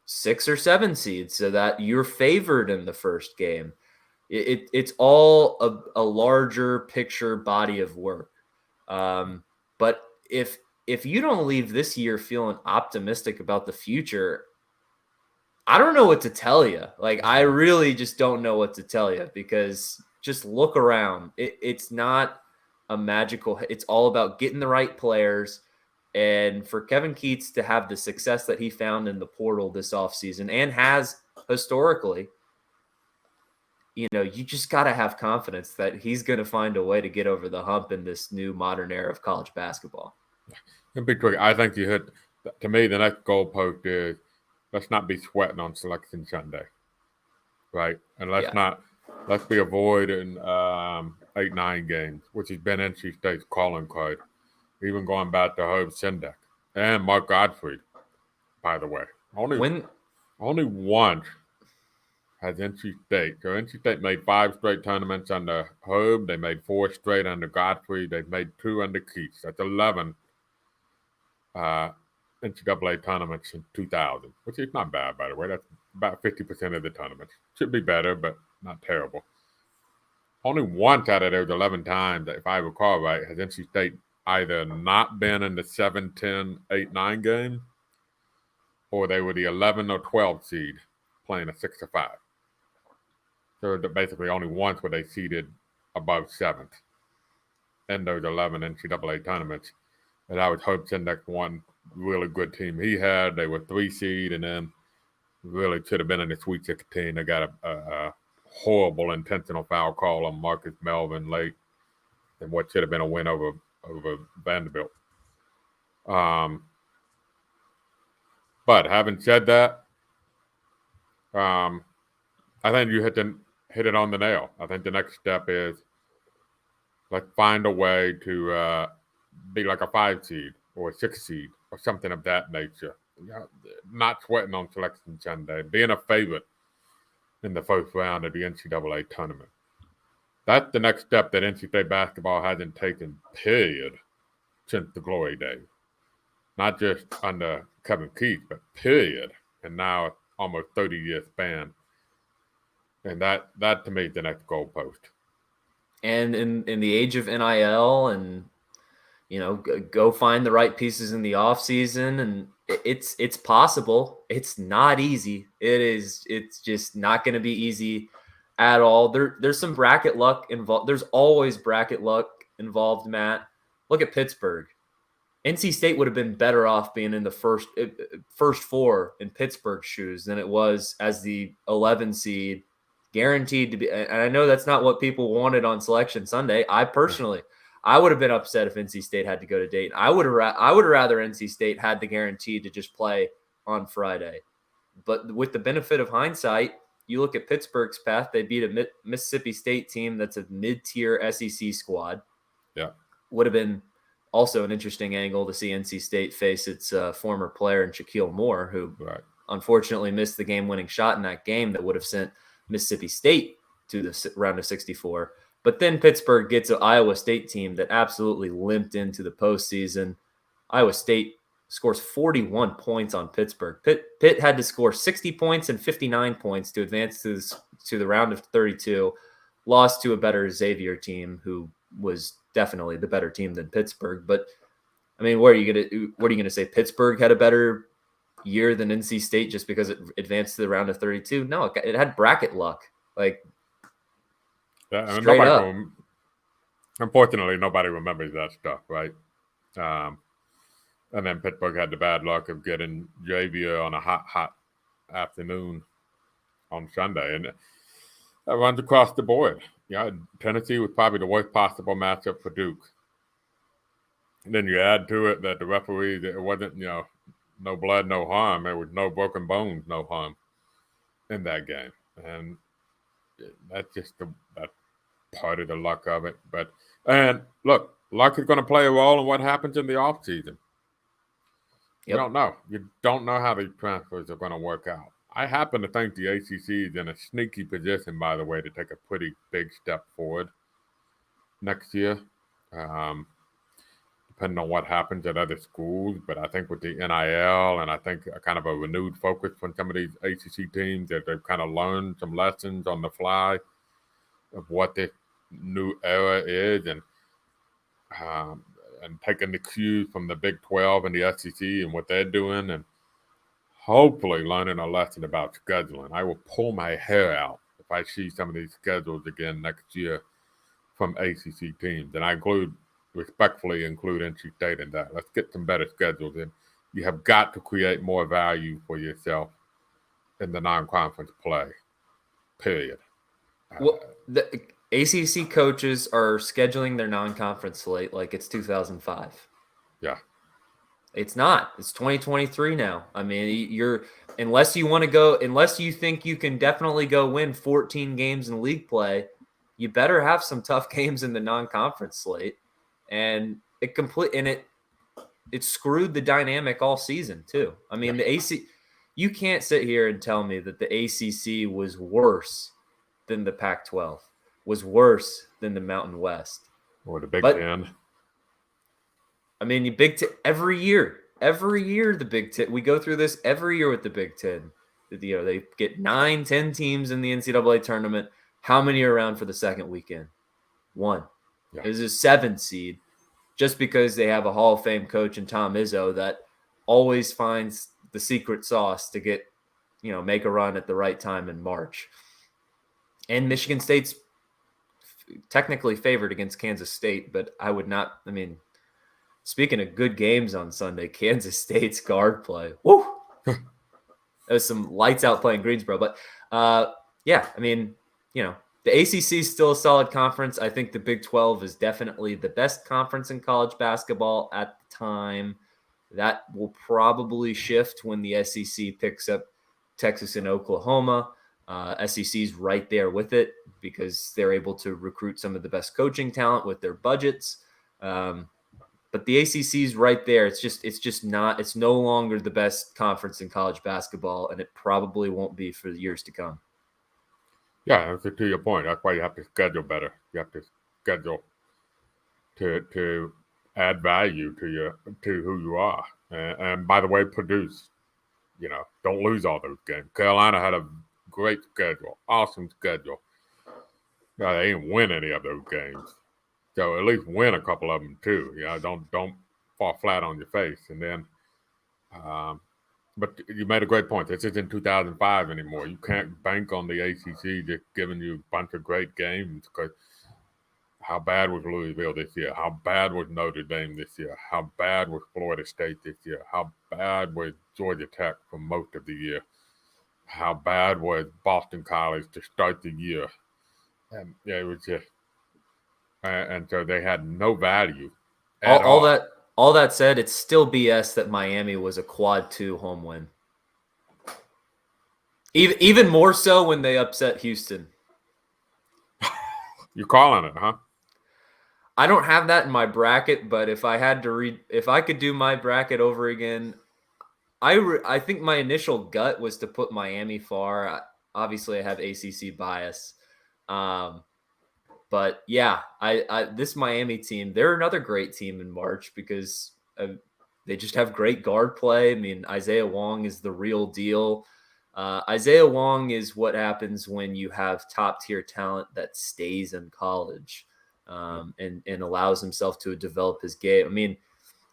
[SPEAKER 1] 6 or 7 seed so that you're favored in the first game. It's all a larger picture body of work. But if you don't leave this year feeling optimistic about the future, I don't know what to tell you. Like, I really just don't know what to tell you, because just look around. It's not a magical. It's all about getting the right players. And for Kevin Keatts to have the success that he found in the portal this offseason and has historically, you just got to have confidence that he's going to find a way to get over the hump in this new modern era of college basketball.
[SPEAKER 2] And be quick, I think you hit, to me, the next goalpost is let's not be sweating on Selection Sunday, right? And let's be avoiding 8-9 games, which has been NC State's calling card, even going back to Herb Sendek and Mark Gottfried, by the way. Only once has NC State. So NC State made 5 straight tournaments under Herb. They made 4 straight under Gottfried. They've made 2 under Keatts. That's 11 NCAA tournaments in 2000, which is not bad, by the way. That's about 50% of the tournaments. Should be better, but not terrible. Only once out of those 11 times, if I recall right, has NC State either not been in the 7, 10, 8, 9 game, or they were the 11 or 12 seed playing a 6 or 5. So basically only once were they seeded above 7th in those 11 NCAA tournaments. And that was Herb Sendek's one really good team he had. They were 3 seed, and then really should have been in the Sweet 16. They got a horrible intentional foul call on Marcus Melvin late, and what should have been a win over Vanderbilt. But having said that, I think you hit it on the nail. I think the next step is let's find a way to be like a 5 seed or a 6 seed or something of that nature. Not sweating on Selection Sunday, being a favorite in the first round of the NCAA tournament. That's the next step that NC State basketball hasn't taken, period, since the glory days. Not just under Kevin Keatts, but period, and now it's almost 30-year span. And that to me is the next goalpost.
[SPEAKER 1] And in the age of NIL and go find the right pieces in the off season, and it's possible. It's not easy. It's just not going to be easy at all. There's some bracket luck involved. There's always bracket luck involved, Matt. Look at Pittsburgh. NC State would have been better off being in the first four in Pittsburgh's shoes than it was as the 11 seed, guaranteed to be. And I know that's not what people wanted on Selection Sunday. I would have been upset if NC State had to go to Dayton. I would rather NC State had the guarantee to just play on Friday. But with the benefit of hindsight, you look at Pittsburgh's path. They beat a Mississippi State team that's a mid-tier SEC squad.
[SPEAKER 2] Yeah,
[SPEAKER 1] would have been also an interesting angle to see NC State face its former player in Shaquille Moore, who unfortunately missed the game-winning shot in that game that would have sent Mississippi State to the round of 64. But then Pittsburgh gets an Iowa State team that absolutely limped into the postseason. Iowa State scores 41 points on Pittsburgh. Pitt had to score 60 points and 59 points to advance to the round of 32. Lost to a better Xavier team who was definitely the better team than Pittsburgh. But I mean, what are you gonna say? Pittsburgh had a better year than NC State just because it advanced to the round of 32? No, it had bracket luck. Like, straight up.
[SPEAKER 2] Unfortunately, nobody remembers that stuff, right? And then Pittsburgh had the bad luck of getting Xavier on a hot afternoon on Sunday, and that runs across the board. Yeah, Tennessee was probably the worst possible matchup for Duke. And then you add to it that the referee, it wasn't, no blood, no harm. There was no broken bones, no harm in that game. And that's just that part of the luck of it. And look, luck is going to play a role in what happens in the offseason. Yep. You don't know. You don't know how these transfers are going to work out. I happen to think the ACC is in a sneaky position, by the way, to take a pretty big step forward next year, depending on what happens at other schools. But I think with the NIL and I think a kind of a renewed focus from some of these ACC teams that they've kind of learned some lessons on the fly of what this new era is, and taking the cues from the Big 12 and the SEC and what they're doing, and hopefully learning a lesson about scheduling. I will pull my hair out if I see some of these schedules again next year from ACC teams. And I respectfully include NC State in that. Let's get some better schedules in. You have got to create more value for yourself in the non-conference play, period.
[SPEAKER 1] Well, the ACC coaches are scheduling their non-conference slate like it's 2005.
[SPEAKER 2] Yeah.
[SPEAKER 1] It's not. It's 2023 now. I mean, unless you think you can definitely go win 14 games in league play, you better have some tough games in the non-conference slate. And it screwed the dynamic all season too. I mean, you can't sit here and tell me that the ACC was worse than the Pac-12, was worse than the Mountain West
[SPEAKER 2] or the Big Ten.
[SPEAKER 1] I mean, every year the Big Ten. We go through this every year with the Big Ten. They get 9-10 teams in the NCAA tournament. How many are around for the second weekend? One. Yeah. It was a 7 seed, just because they have a Hall of Fame coach in Tom Izzo that always finds the secret sauce to get, make a run at the right time in March. And Michigan State's technically favored against Kansas State, but I would not. I mean, speaking of good games on Sunday, Kansas State's guard play. Woo! There was some lights out play in Greensboro. But, yeah, I mean, the ACC is still a solid conference. I think the Big 12 is definitely the best conference in college basketball at the time. That will probably shift when the SEC picks up Texas and Oklahoma. SEC's right there with it because they're able to recruit some of the best coaching talent with their budgets. But the ACC's right there. It's no longer the best conference in college basketball, and it probably won't be for years to come.
[SPEAKER 2] Yeah, to your point, that's why you have to schedule better. You have to schedule to add value to who you are, and by the way, produce. don't lose all those games. Carolina had a great schedule, awesome schedule. They didn't win any of those games, so at least win a couple of them too. Don't fall flat on your face. And then, but you made a great point. This isn't 2005 anymore. You can't bank on the ACC just giving you a bunch of great games because. How bad was Louisville this year? How bad was Notre Dame this year? How bad was Florida State this year? How bad was Georgia Tech for most of the year? How bad was Boston College to start the year? And it was just, and so they had no value at all.
[SPEAKER 1] All that said, it's still BS that Miami was a quad 2 home win. Even more so when they upset Houston.
[SPEAKER 2] You're calling it, huh?
[SPEAKER 1] I don't have that in my bracket, but if I had to if I could do my bracket over again, I think my initial gut was to put Miami far. Obviously, I have ACC bias, but yeah, this Miami team, they're another great team in March because they just have great guard play. I mean, Isaiah Wong is the real deal. Isaiah Wong is what happens when you have top tier talent that stays in college. And allows himself to develop his game. I mean,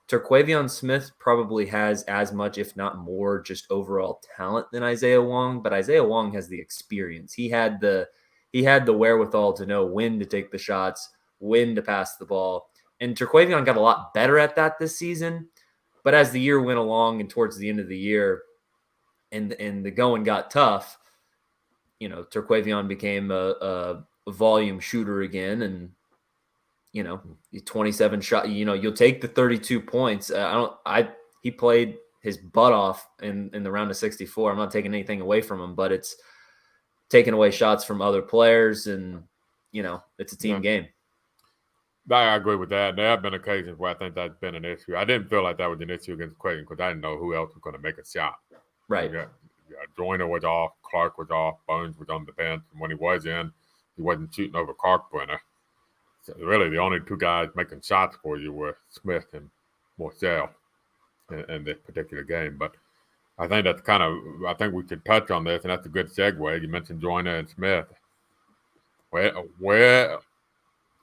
[SPEAKER 1] Terquavion Smith probably has as much, if not more, just overall talent than Isaiah Wong, but Isaiah Wong has the experience. He had the wherewithal to know when to take the shots, when to pass the ball. And Terquavion got a lot better at that this season. But as the year went along and towards the end of the year and the going got tough, Terquavion became a volume shooter again, and 27 shot, you'll take the 32 points. He played his butt off in the round of 64. I'm not taking anything away from him, but it's taking away shots from other players, and it's a team game.
[SPEAKER 2] I agree with that. There have been occasions where I think that's been an issue. I didn't feel like that was an issue against Creighton because I didn't know who else was going to make a shot.
[SPEAKER 1] Right.
[SPEAKER 2] Joyner was off, Clark was off, Bones was on the bench, and when he was in, he wasn't shooting over Kalkbrenner. So really, the only two guys making shots for you were Smith and Morcell in this particular game. But I think that's I think we should touch on this, and that's a good segue. You mentioned Joyner and Smith. Where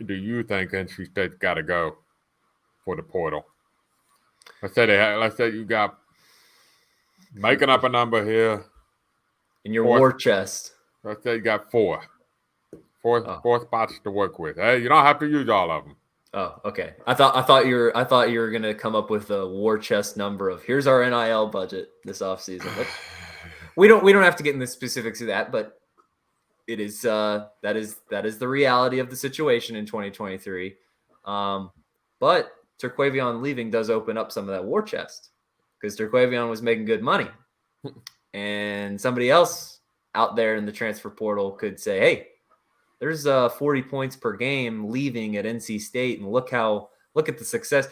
[SPEAKER 2] do you think NC State's got to go for the portal? Let's say you got, making up a number here.
[SPEAKER 1] In your war chest.
[SPEAKER 2] Let's say you got four spots to work with. Hey, you don't have to use all of them.
[SPEAKER 1] Oh, okay. I thought you were gonna come up with a war chest number of here's our NIL budget this offseason. But we don't have to get into the specifics of that, but it is that is the reality of the situation in 2023. But Terquavion leaving does open up some of that war chest because Terquavion was making good money, and somebody else out there in the transfer portal could say, hey, there's 40 points per game leaving at NC State, and look at the success.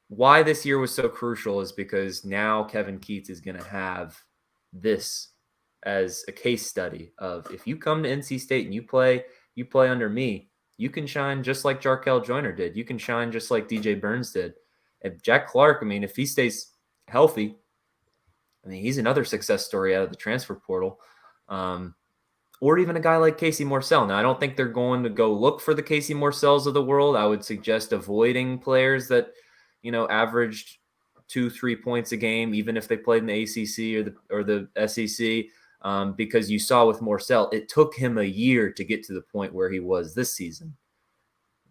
[SPEAKER 1] Why this year was so crucial is because now Kevin Keats is going to have this as a case study of if you come to NC State and you play under me, you can shine just like Jarkel Joyner did. You can shine just like DJ Burns did. And Jack Clark, I mean, if he stays healthy, I mean, he's another success story out of the transfer portal. Or even a guy like Casey Morsell. Now, I don't think they're going to go look for the Casey Morsells of the world. I would suggest avoiding players that, averaged 2-3 points a game, even if they played in the ACC or the SEC, because you saw with Morsell, it took him a year to get to the point where he was this season.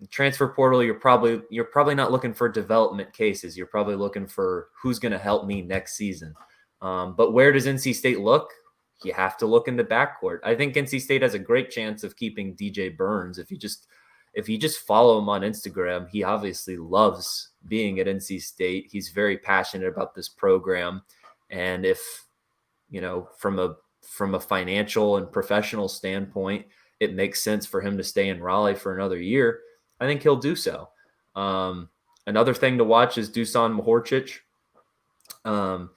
[SPEAKER 1] The transfer portal, you're probably not looking for development cases. You're probably looking for who's going to help me next season. But where does NC State look? You have to look in the backcourt. I think NC State has a great chance of keeping DJ Burns. If you just follow him on Instagram, he obviously loves being at NC State. He's very passionate about this program. And if, from a financial and professional standpoint, it makes sense for him to stay in Raleigh for another year, I think he'll do so. Another thing to watch is Dusan Mahorcic. I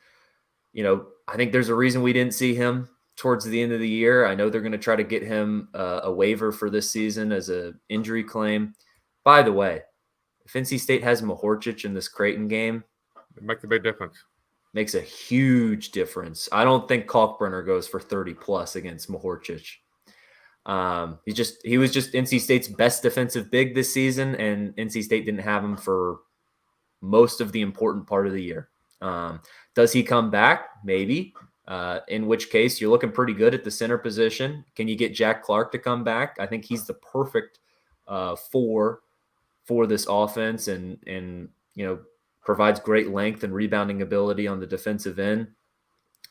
[SPEAKER 1] think there's a reason we didn't see him towards the end of the year. I know they're going to try to get him a waiver for this season as an injury claim. By the way, if NC State has Mahorcic in this Creighton game,
[SPEAKER 2] it makes a big difference.
[SPEAKER 1] makes a huge difference. I don't think Kalkbrenner goes for 30 plus against Mahorcic. He was just NC State's best defensive big this season, and NC State didn't have him for most of the important part of the year. Does he come back? Maybe. In which case, you're looking pretty good at the center position. Can you get Jack Clark to come back? I think he's the perfect for this offense, and provides great length and rebounding ability on the defensive end.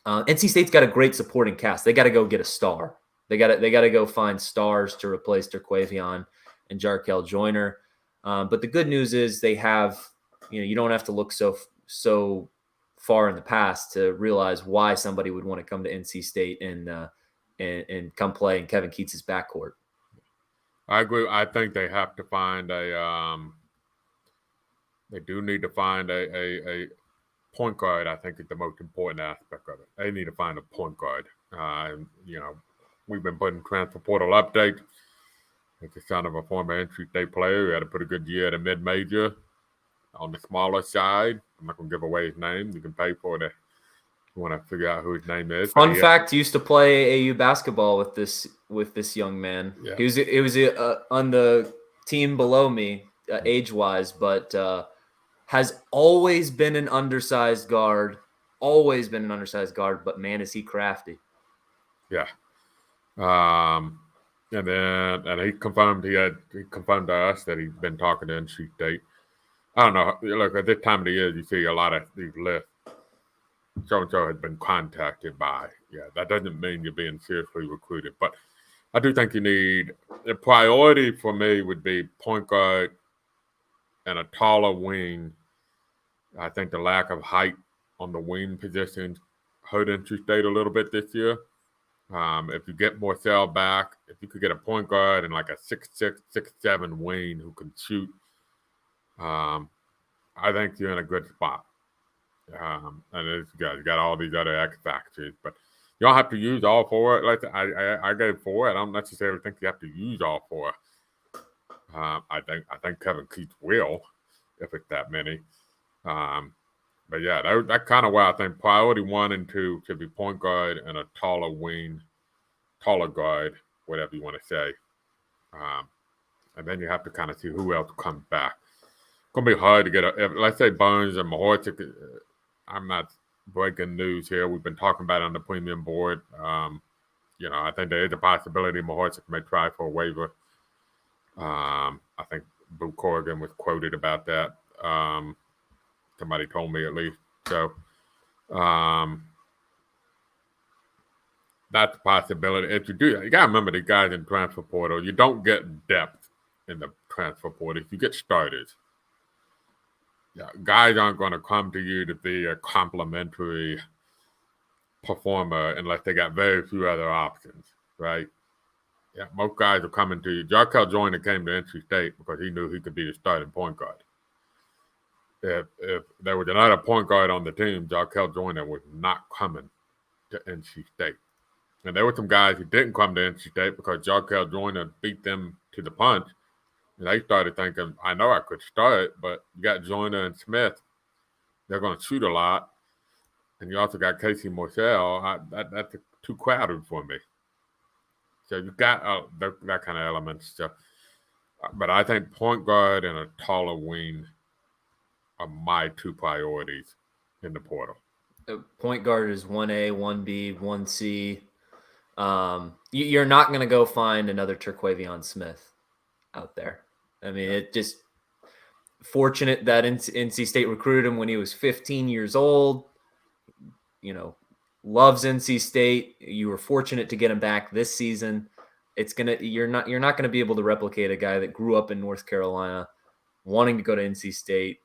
[SPEAKER 1] NC State's got a great supporting cast. They got to go get a star. They got to go find stars to replace Terquavion and Jarkel Joyner. But the good news is they have, you don't have to look so far in the past to realize why somebody would want to come to NC State and come play in Kevin Keats's backcourt.
[SPEAKER 2] I agree. I think they have to find they do need to find a point guard. I think is the most important aspect of it. They need to find a point guard. We've been putting transfer portal updates. It's the son of a former NC State player who had a pretty good year at a mid-major on the smaller side. I'm not going to give away his name. You can pay for it if you want to figure out who his name is.
[SPEAKER 1] Fun fact: he used to play AU basketball with this young man. Yeah. He was on the team below me age-wise, but has always been an undersized guard. Always been an undersized guard, but man, is he crafty.
[SPEAKER 2] Yeah. And he confirmed to us that he's been talking to NC State. I don't know. Look, at this time of the year, you see a lot of these lists. So-and-so has been contacted by. Yeah, that doesn't mean you're being seriously recruited. But I do think you need – the priority for me would be point guard and a taller wing. I think the lack of height on the wing position hurt NC State a little bit this year. If you get Morcell back, if you could get a point guard and like a 6'6", 6'7" wing who can shoot, I think you're in a good spot. And you got all these other X factors, but you don't have to use all four. Like I gave 4. I don't necessarily think you have to use all 4. I think Kevin Keats will, if it's that many. But yeah, that kind of where I think priority 1 and 2 should be point guard and a taller wing, taller guard, whatever you want to say. And then you have to kind of see who else comes back. It's going to be hard to get let's say Burns and Mahorcic. I'm not breaking news here. We've been talking about it on the premium board. I think there is a possibility Mahorcic may try for a waiver. I think Boo Corrigan was quoted about that. Somebody told me at least. So that's a possibility. If you do that, you got to remember the guys in transfer portal. You don't get depth in the transfer portal. If you get starters, guys aren't going to come to you to be a complimentary performer unless they got very few other options, right? Yeah, most guys are coming to you. Jarkel Joyner came to NC State because he knew he could be the starting point guard. If there was another point guard on the team, Jarkel Joyner was not coming to NC State. And there were some guys who didn't come to NC State because Jarkel Joyner beat them to the punch. And they started thinking, I know I could start, but you got Joyner and Smith. They're going to shoot a lot. And you also got Casey Morcell. That's too crowded for me. So you got that kind of element. So, but I think point guard and a taller wing are my 2 priorities in the portal.
[SPEAKER 1] Point guard is 1A, 1B, 1C. You're not going to go find another Terquavion Smith out there. I mean, it just fortunate that NC State recruited him when he was 15 years old. Loves NC State. You were fortunate to get him back this season. You're not going to be able to replicate a guy that grew up in North Carolina, wanting to go to NC State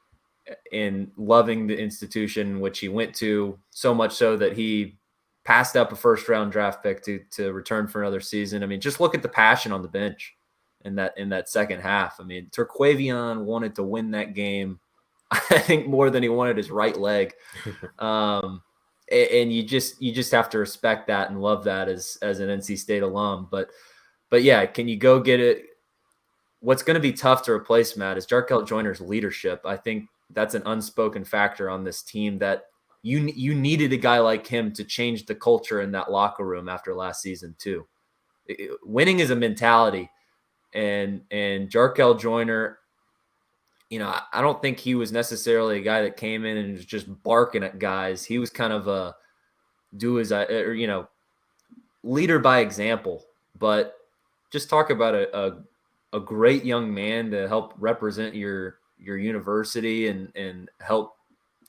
[SPEAKER 1] and loving the institution which he went to, so much so that he passed up a first-round draft pick to return for another season. I mean, just look at the passion on the bench in that second half. I mean, Terquavion wanted to win that game, I think, more than he wanted his right leg. And you just have to respect that and love that as an NC State alum. But yeah, can you go get it? What's going to be tough to replace, Matt, is Jarkel Joyner's leadership. I think that's an unspoken factor on this team that you needed a guy like him to change the culture in that locker room after last season too. Winning is a mentality, and Jarkel Joyner, I don't think he was necessarily a guy that came in and was just barking at guys. He was kind of a leader by example. But just talk about a great young man to help represent your university and help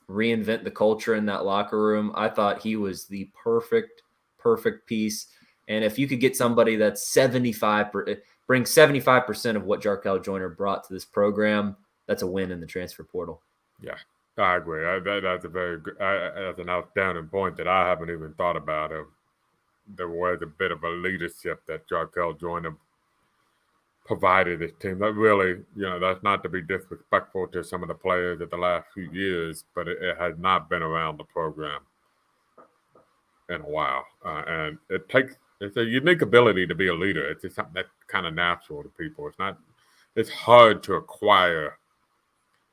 [SPEAKER 1] reinvent the culture in that locker room. I thought he was the perfect piece. And if you could get somebody that's brings 75% of what Jarkel Joyner brought to this program, that's a win in the transfer portal.
[SPEAKER 2] Yeah, I agree. That's a very good, that's an outstanding point that I haven't even thought about. There was a bit of a leadership that Jarkel Joyner provided this team. That really, that's not to be disrespectful to some of the players of the last few years, but it has not been around the program in a while. And it's a unique ability to be a leader. It's just something that's kind of natural to people. It's hard to acquire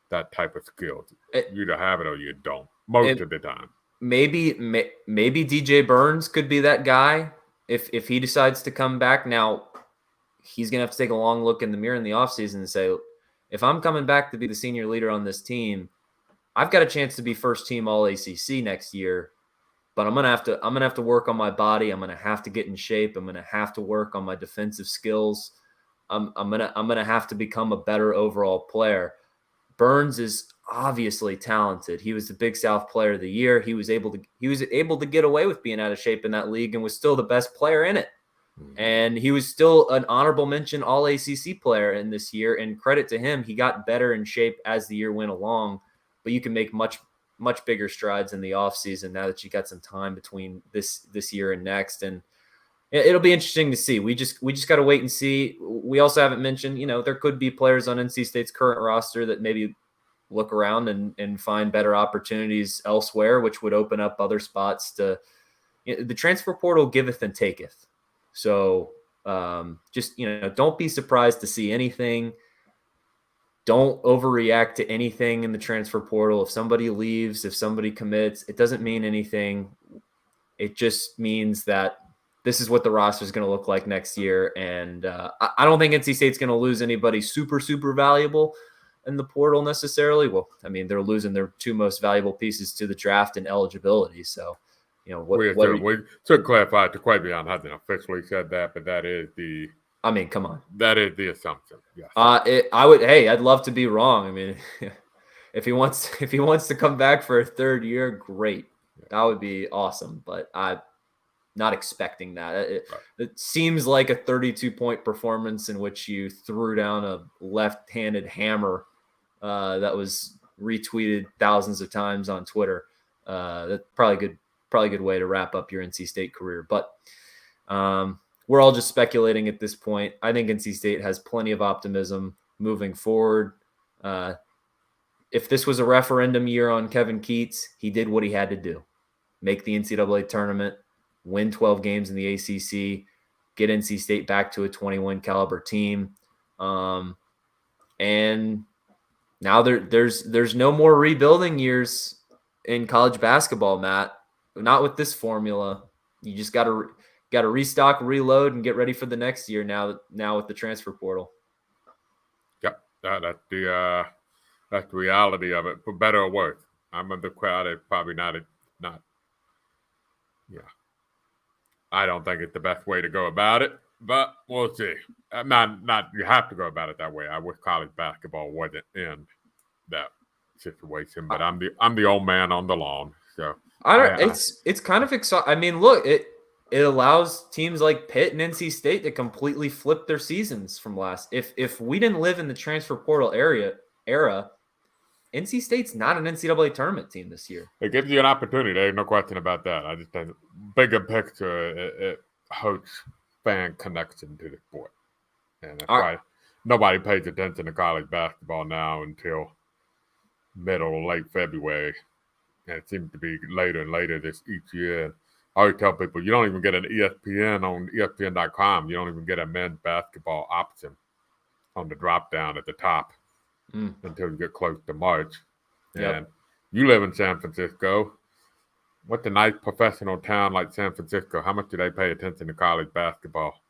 [SPEAKER 2] that type of skill. You either have it or you don't, most of the time.
[SPEAKER 1] Maybe DJ Burns could be that guy if he decides to come back. Now, he's going to have to take a long look in the mirror in the offseason and say, if I'm coming back to be the senior leader on this team, I've got a chance to be first team All ACC next year, but I'm going to have to work on my body. I'm going to have to get in shape. I'm going to have to work on my defensive skills. I'm going to have to become a better overall player. Burns is obviously talented. He was the Big South Player of the Year. He was able to get away with being out of shape in that league and was still the best player in it. And he was still an honorable mention All ACC player in this year. And credit to him, he got better in shape as the year went along. But you can make much bigger strides in the offseason now that you got some time between this year and next. And it'll be interesting to see. We just got to wait and see. We also haven't mentioned, there could be players on NC State's current roster that maybe look around and find better opportunities elsewhere, which would open up other spots to the transfer portal giveth and taketh. So just, don't be surprised to see anything. Don't overreact to anything in the transfer portal. If somebody leaves, if somebody commits, it doesn't mean anything. It just means that this is what the roster is going to look like next year. And I don't think NC State's going to lose anybody super, super valuable in the portal necessarily. Well, I mean, they're losing their two most valuable pieces to the draft and eligibility. So,
[SPEAKER 2] we should clarify, Quavion hasn't officially said that, but that is the.
[SPEAKER 1] I mean, come on.
[SPEAKER 2] That is the assumption. Yes.
[SPEAKER 1] I'd love to be wrong. I mean, if he wants to come back for a third year, great. That would be awesome. But I'm not expecting that. It seems like a 32-point performance in which you threw down a left-handed hammer that was retweeted thousands of times on Twitter. That's probably a good way to wrap up your NC State career. But we're all just speculating at this point. I think NC State has plenty of optimism moving forward. If this was a referendum year on Kevin Keatts, he did what he had to do. Make the NCAA tournament, win 12 games in the ACC, get NC State back to a 21 caliber team. And now there's no more rebuilding years in college basketball, Matt. Not with this formula. You just got to restock, reload, and get ready for the next year now with the transfer portal.
[SPEAKER 2] Yep, that's the reality of it, for better or worse. I'm in the crowd. It's probably not. Yeah, I don't think it's the best way to go about it, but we'll see. Not you have to go about it that way. I wish college basketball wasn't in that situation, but I'm the old man on the lawn, so.
[SPEAKER 1] It's kind of exciting. I mean, look, it allows teams like Pitt and NC State to completely flip their seasons from last. If we didn't live in the transfer portal era, NC State's not an NCAA tournament team this year.
[SPEAKER 2] It gives you an opportunity. There's no question about that. I just think bigger picture, it hurts fan connection to the sport, and that's why nobody pays attention to college basketball now until middle or late February. And it seems to be later and later each year. I always tell people, you don't even get an ESPN on ESPN.com. You don't even get a men's basketball option on the drop down at the top until you get close to March.
[SPEAKER 1] Yep.
[SPEAKER 2] And you live in San Francisco. what's a nice professional town like San Francisco? How much do they pay attention to college basketball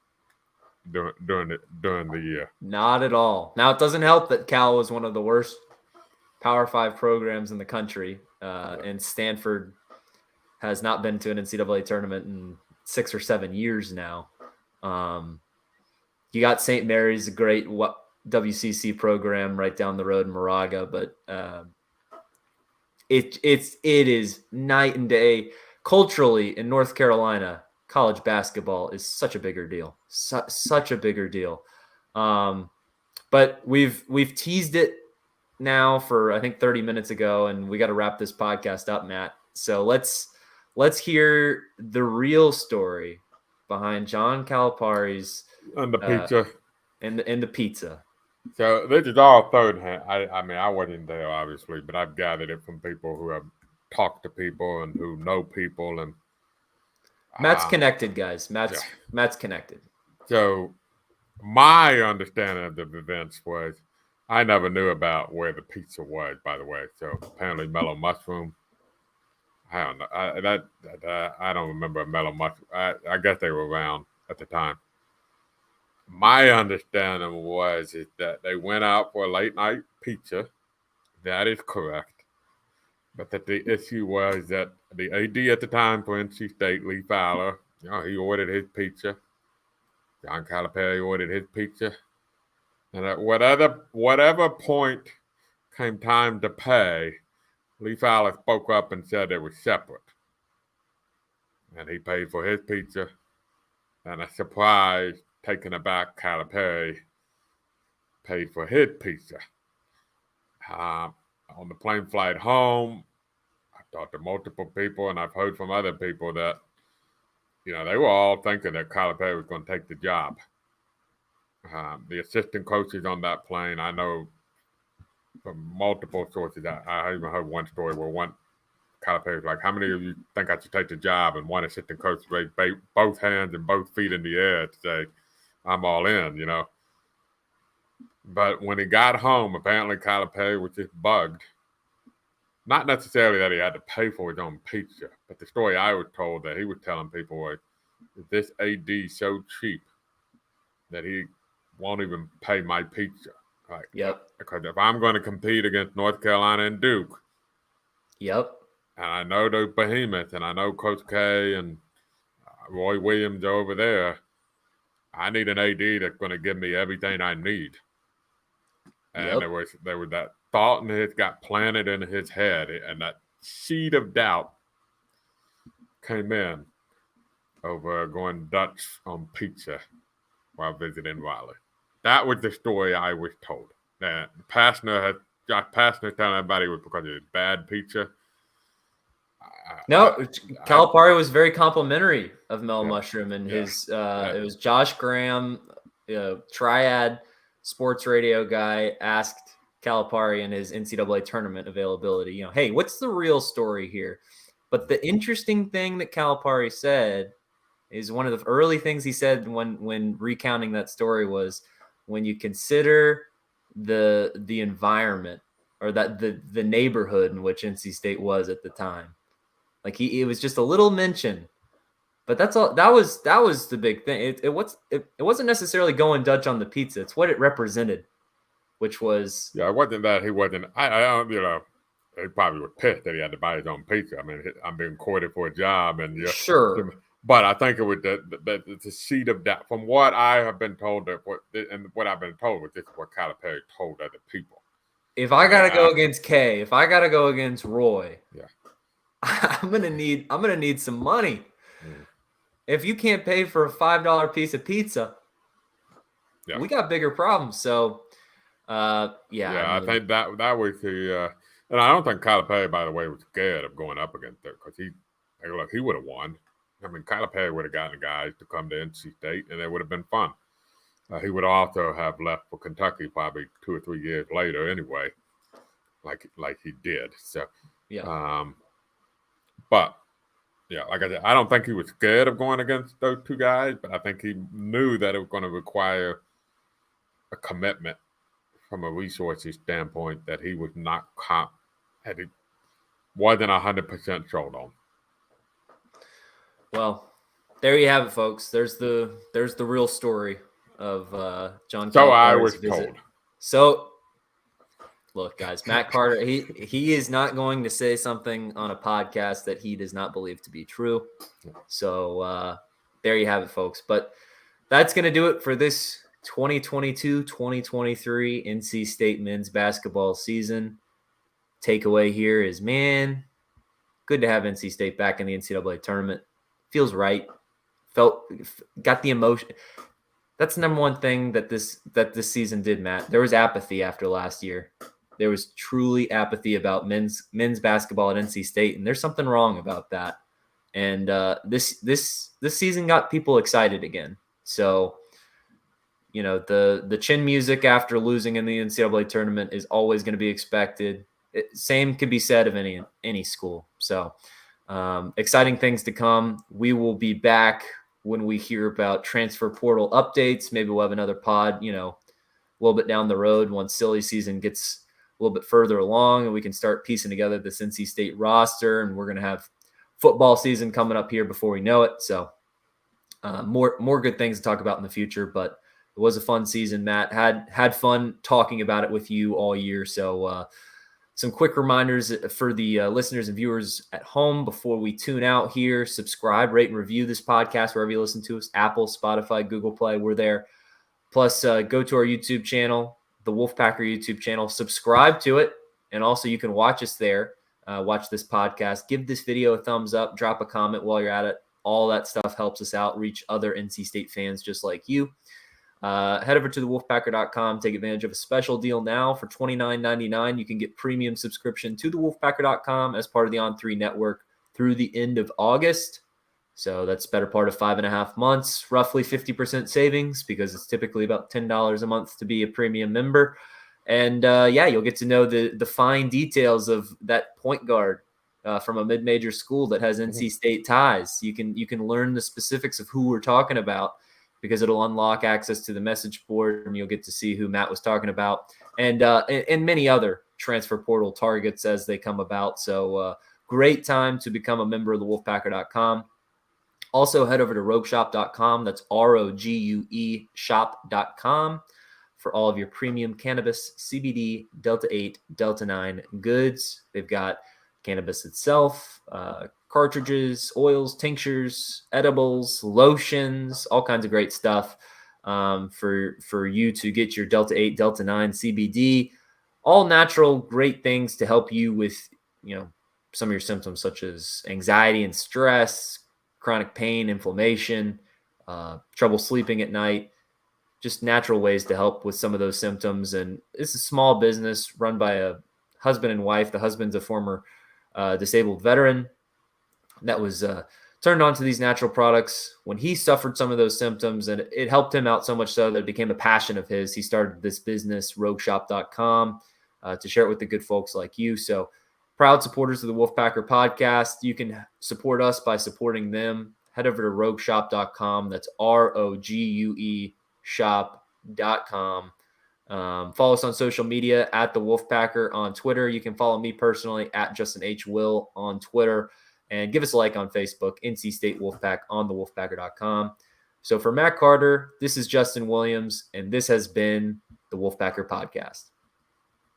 [SPEAKER 2] during the year?
[SPEAKER 1] Not at all. Now, it doesn't help that Cal was one of the worst Power 5 programs in the country, and Stanford has not been to an NCAA tournament in 6 or 7 years now. You got St. Mary's, a great WCC program right down the road in Moraga, but it is night and day. Culturally, in North Carolina, college basketball is such a bigger deal, such a bigger deal. But we've teased it now for I think 30 minutes ago, and we got to wrap this podcast up, Matt. So let's hear the real story behind John Calipari's
[SPEAKER 2] And the pizza.
[SPEAKER 1] And the pizza.
[SPEAKER 2] So this is all third hand. I mean, I wasn't there obviously, but I've gathered it from people who have talked to people and who know people. And
[SPEAKER 1] Matt's connected, guys. Matt's connected.
[SPEAKER 2] So my understanding of the events was I never knew about where the pizza was, by the way. So apparently Mellow Mushroom. I don't know. I don't remember Mellow Mushroom. I guess they were around at the time. My understanding was that they went out for a late night pizza. That is correct. But that the issue was that the AD at the time for NC State, Lee Fowler, he ordered his pizza. John Calipari ordered his pizza. And at whatever point came time to pay, Lee Fowler spoke up and said it was separate. And he paid for his pizza. And a surprise, taken aback, Calipari paid for his pizza. On the plane flight home, I talked to multiple people, and I've heard from other people that, they were all thinking that Calipari was going to take the job. The assistant coaches on that plane, I know from multiple sources. I even heard one story where one Calipari was like, "How many of you think I should take the job?" And one assistant coach raised both hands and both feet in the air to say, "I'm all in," But when he got home, apparently Calipari was just bugged. Not necessarily that he had to pay for his own pizza, but the story I was told that he was telling people was, this AD so cheap that he won't even pay my pizza. Like,
[SPEAKER 1] yep.
[SPEAKER 2] Because if I'm going to compete against North Carolina and Duke,
[SPEAKER 1] yep,
[SPEAKER 2] and I know those behemoths, and I know Coach K and Roy Williams over there, I need an AD that's going to give me everything I need. And there was that thought in his got planted in his head, and that seed of doubt came in over going Dutch on pizza while visiting Raleigh. That was the story I was told. That Josh Pastner telling everybody it was because of his bad pizza.
[SPEAKER 1] Calipari was very complimentary of Mellow Mushroom, and his it was Josh Graham, Triad sports radio guy, asked Calipari in his NCAA tournament availability, hey, what's the real story here? But the interesting thing that Calipari said is one of the early things he said when recounting that story was, when you consider the environment or that the neighborhood in which NC State was at the time, like it was just a little mention, but that's all. That was the big thing. It wasn't necessarily going Dutch on the pizza. It's what it represented, which was
[SPEAKER 2] it wasn't that he wasn't. I don't he probably was pissed that he had to buy his own pizza. I mean, I'm being courted for a job, and
[SPEAKER 1] sure.
[SPEAKER 2] But I think it was the seed of doubt. From what I have been told, and what I've been told was this is what Calipari told other people.
[SPEAKER 1] If I gotta go against Kay, if I gotta go against Roy, I'm gonna need some money. If you can't pay for a $5 piece of pizza, we got bigger problems. So, I
[SPEAKER 2] think that was the, and I don't think Calipari, by the way, was scared of going up against it, because he would have won. I mean, Calipari would have gotten the guys to come to NC State, and it would have been fun. He would also have left for Kentucky probably 2 or 3 years later anyway, like he did. So, but like I said, I don't think he was scared of going against those two guys, but I think he knew that it was going to require a commitment from a resources standpoint that he was not wasn't 100% sold on.
[SPEAKER 1] Well, there you have it, folks. There's the real story of John
[SPEAKER 2] So I
[SPEAKER 1] Calipari's
[SPEAKER 2] was
[SPEAKER 1] visit.
[SPEAKER 2] told.
[SPEAKER 1] So, look, guys, Matt Carter, he is not going to say something on a podcast that he does not believe to be true. So there you have it, folks. But that's going to do it for this 2022-2023 NC State men's basketball season. Takeaway here is, man, good to have NC State back in the NCAA tournament. Feels right. Got the emotion. That's the number one thing that this season did, Matt. There was apathy after last year. There was truly apathy about men's basketball at NC State, and there's something wrong about that. And this season got people excited again. So, you know, the chin music after losing in the NCAA tournament is always going to be expected. Same could be said of any school. So, exciting things to come. We will be back when we hear about transfer portal updates. Maybe we'll have another pod, you know, a little bit down the road once silly season gets a little bit further along and we can start piecing together this NC State roster. And we're going to have football season coming up here before we know it. So more good things to talk about in the future. But it was a fun season, Matt. Had fun talking about it with you all year. So some quick reminders for the listeners and viewers at home before we tune out here. Subscribe, rate, and review this podcast wherever you listen to us. Apple, Spotify, Google Play, we're there. Plus, go to our YouTube channel, the Wolfpacker YouTube channel. Subscribe to it, and also you can watch us there. Watch this podcast. Give this video a thumbs up. Drop a comment while you're at it. All that stuff helps us out, reach other NC State fans just like you. Head over to thewolfpacker.com. Take advantage of a special deal now for $29.99. You can get premium subscription to thewolfpacker.com as part of the On3 network through the end of August. So that's better part of 5.5 months, roughly 50% savings because it's typically about $10 a month to be a premium member. And you'll get to know the fine details of that point guard from a mid-major school that has NC State ties. You can learn the specifics of who we're talking about, because it'll unlock access to the message board and you'll get to see who Matt was talking about and many other transfer portal targets as they come about. So great time to become a member of the wolfpacker.com. Also head over to rogueshop.com. That's ROGUE shop.com for all of your premium cannabis, CBD, Delta 8, Delta 9 goods. They've got cannabis itself, cartridges, oils, tinctures, edibles, lotions, all kinds of great stuff for you to get your Delta 8, Delta 9 CBD, all natural, great things to help you with, you know, some of your symptoms such as anxiety and stress, chronic pain, inflammation, trouble sleeping at night, just natural ways to help with some of those symptoms. And it's a small business run by a husband and wife. The husband's a former disabled veteran that was turned on to these natural products when he suffered some of those symptoms, and it helped him out so much so that it became a passion of his. He started this business, rogueshop.com, to share it with the good folks like you. So proud supporters of the Wolfpacker podcast. You can support us by supporting them. Head over to rogueshop.com. That's ROGUE shop.com. Follow us on social media at the Wolfpacker on Twitter. You can follow me personally at Justin H. Will on Twitter, and give us a like on Facebook, NC State Wolfpack on the wolfpacker.com. So for Matt Carter, this is Justin Williams, and this has been the Wolfpacker Podcast.